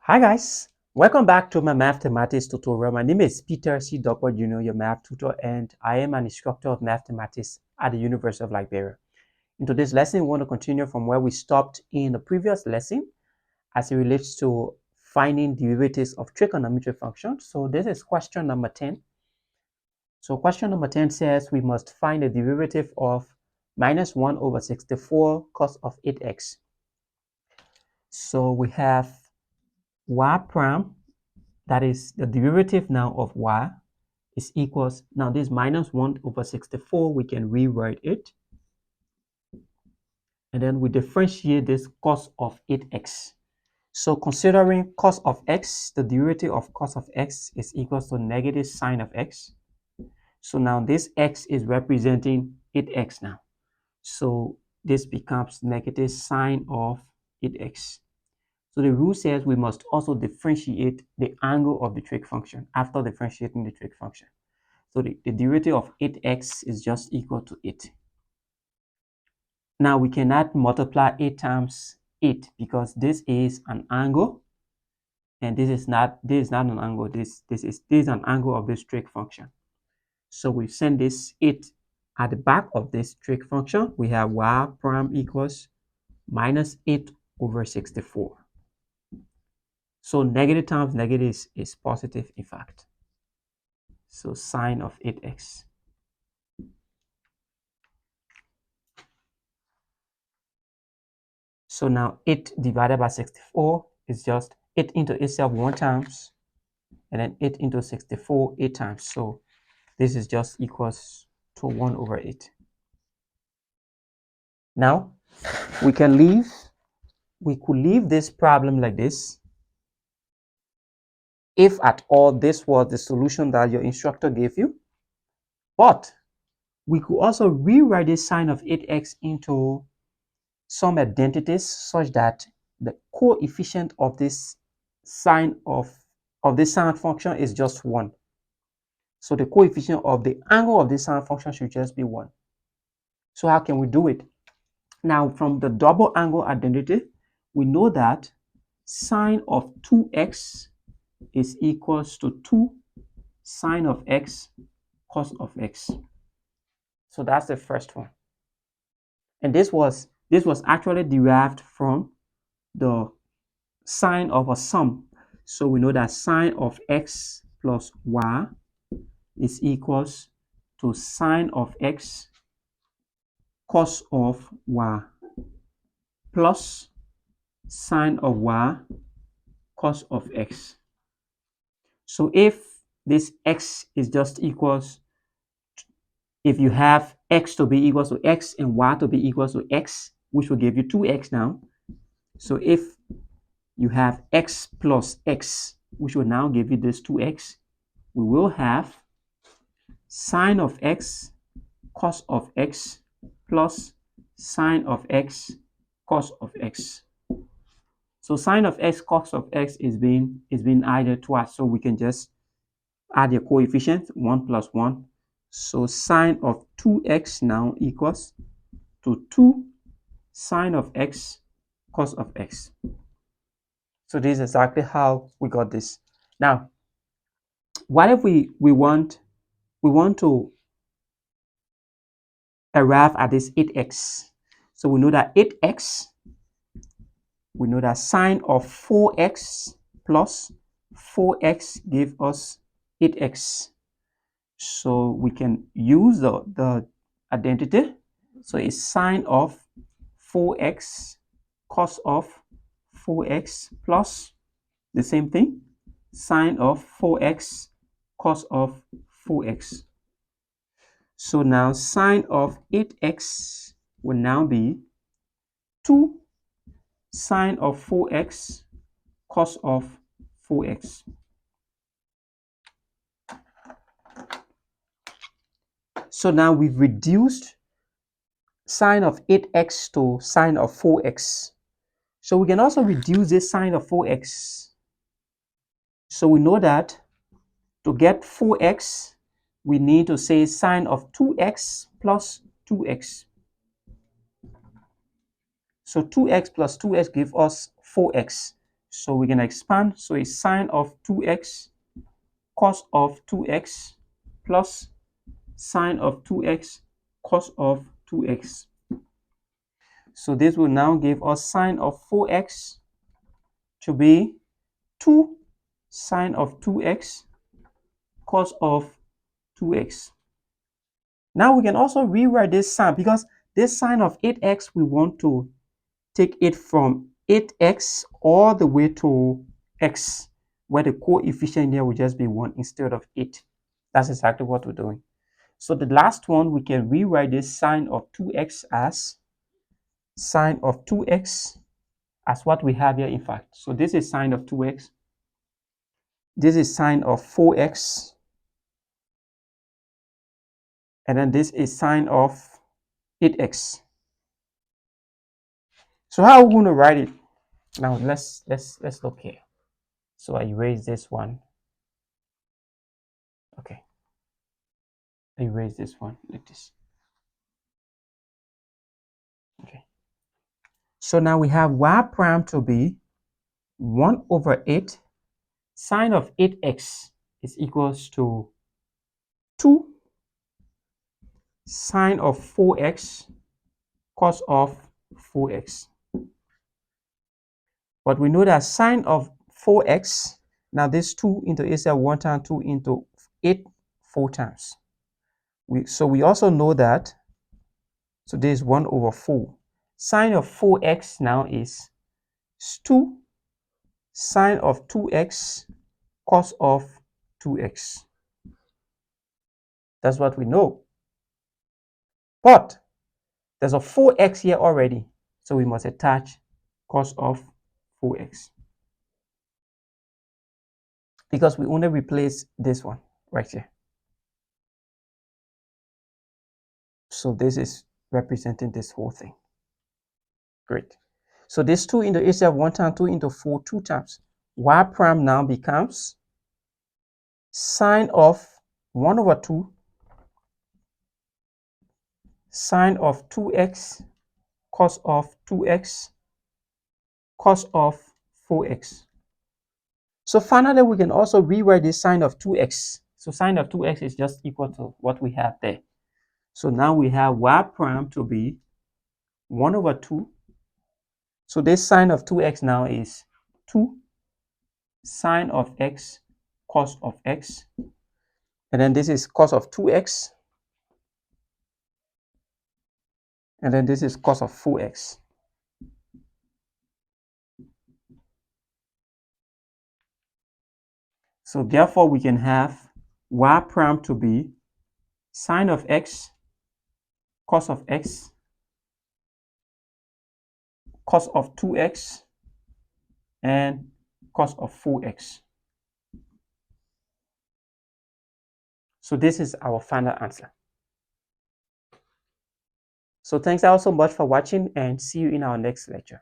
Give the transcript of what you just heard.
Hi guys, welcome back to my mathematics tutorial. My name is Peter C. Dokwa Jr., your math tutor, and I am an instructor of mathematics at the University of Liberia. In today's lesson, we want to continue from where we stopped in the previous lesson as it relates to finding derivatives of trigonometric functions. So this is question number 10. So question number 10 says we must find the derivative of minus 1 over 64 cos of 8x. So we have y prime, that is the derivative now of y, is equals, now this minus 1 over 64, we can rewrite it. And then we differentiate this cos of 8x. So considering cos of x, the derivative of cos of x is equals to negative sine of x. So now this x is representing 8x now. So this becomes negative sine of 8x. So the rule says we must also differentiate the angle of the trig function after differentiating the trig function. So the derivative of 8x is just equal to 8. Now we cannot multiply 8 times 8 because this is an angle and this is not an angle. This is an angle of this trig function. So we send this 8 at the back of this trig function. We have y prime equals minus 8 over 64. So negative times negative is positive, in fact. So sine of 8x. So now 8 divided by 64 is just 8 into itself 1 times, and then 8 into 64 8 times. So this is just equals to 1 over 8. Now we could leave this problem like this if at all this was the solution that your instructor gave you. But we could also rewrite this sine of 8x into some identities such that the coefficient of this sine of this sine function is just 1. So the coefficient of the angle of this sine function should just be 1. So how can we do it? Now from the double angle identity, we know that sine of 2x is equals to 2 sine of x cos of x. So that's the first one. And this was actually derived from the sine of a sum. So we know that sine of x plus y is equals to sine of x cos of y plus sine of y cos of x. So if this x is just equals, if you have x to be equals to x and y to be equals to x, which will give you 2x now. So if you have x plus x, which will now give you this 2x, we will have sine of x cos of x plus sine of x cos of x. So sine of x cos of x is being added twice, so we can just add the coefficient 1 plus 1. So sine of 2x now equals to 2 sine of x cos of x. So this is exactly how we got this. Now, what if we want to arrive at this 8x? So we know that 8x, we know that sine of 4x plus 4x give us 8x. So we can use the identity. So it's sine of 4x cos of 4x plus the same thing, sine of 4x cos of 4x. So now sine of 8x will now be 2 sine of 4x cos of 4x. So now we've reduced sine of 8x to sine of 4x. So we can also reduce this sine of 4x. So we know that to get 4x, we need to say sine of 2x plus 2x. So 2x plus 2x give us 4x. So we're going to expand. So it's sine of 2x cos of 2x plus sine of 2x cos of 2x. So this will now give us sine of 4x to be 2 sine of 2x cos of 2x. Now we can also rewrite this sign, because this sine of 8x, we want to take it from 8x all the way to x, where the coefficient here will just be 1 instead of 8. That's exactly what we're doing. So the last one, we can rewrite this sine of 2x as sine of 2x as what we have here, in fact. So this is sine of 2x. This is sine of 4x. And then this is sine of 8x. So how are we going to write it? Now let's look here. So I erase this one. Okay. I erase this one like this. Okay. So now we have y prime to be 1 over 8 sine of 8x is equals to 2 sine of 4x cos of 4x. But we know that sine of 4x, now this 2 into 8 1 time, 2 into 8 4 times. So we also know that, so this is 1 over 4. Sine of 4x now is 2 sine of 2x cos of 2x. That's what we know. But there's a 4x here already, so we must attach cos of 4x. Because we only replace this one right here. So this is representing this whole thing. Great. So this 2 into h 1 time, 2 into 4, 2 times. Y prime now becomes sine of 1 over 2 sine of 2x cos of 2x cos of 4x. So finally, we can also rewrite this sine of 2x. So sine of 2x is just equal to what we have there. So now we have y prime to be 1 over 2. So this sine of 2x now is 2 sine of x cos of x. And then this is cos of 2x. And then this is cos of 4x. So therefore, we can have y prime to be sine of x cos of x cos of 2x and cos of 4x. So this is our final answer. So thanks also much for watching, and see you in our next lecture.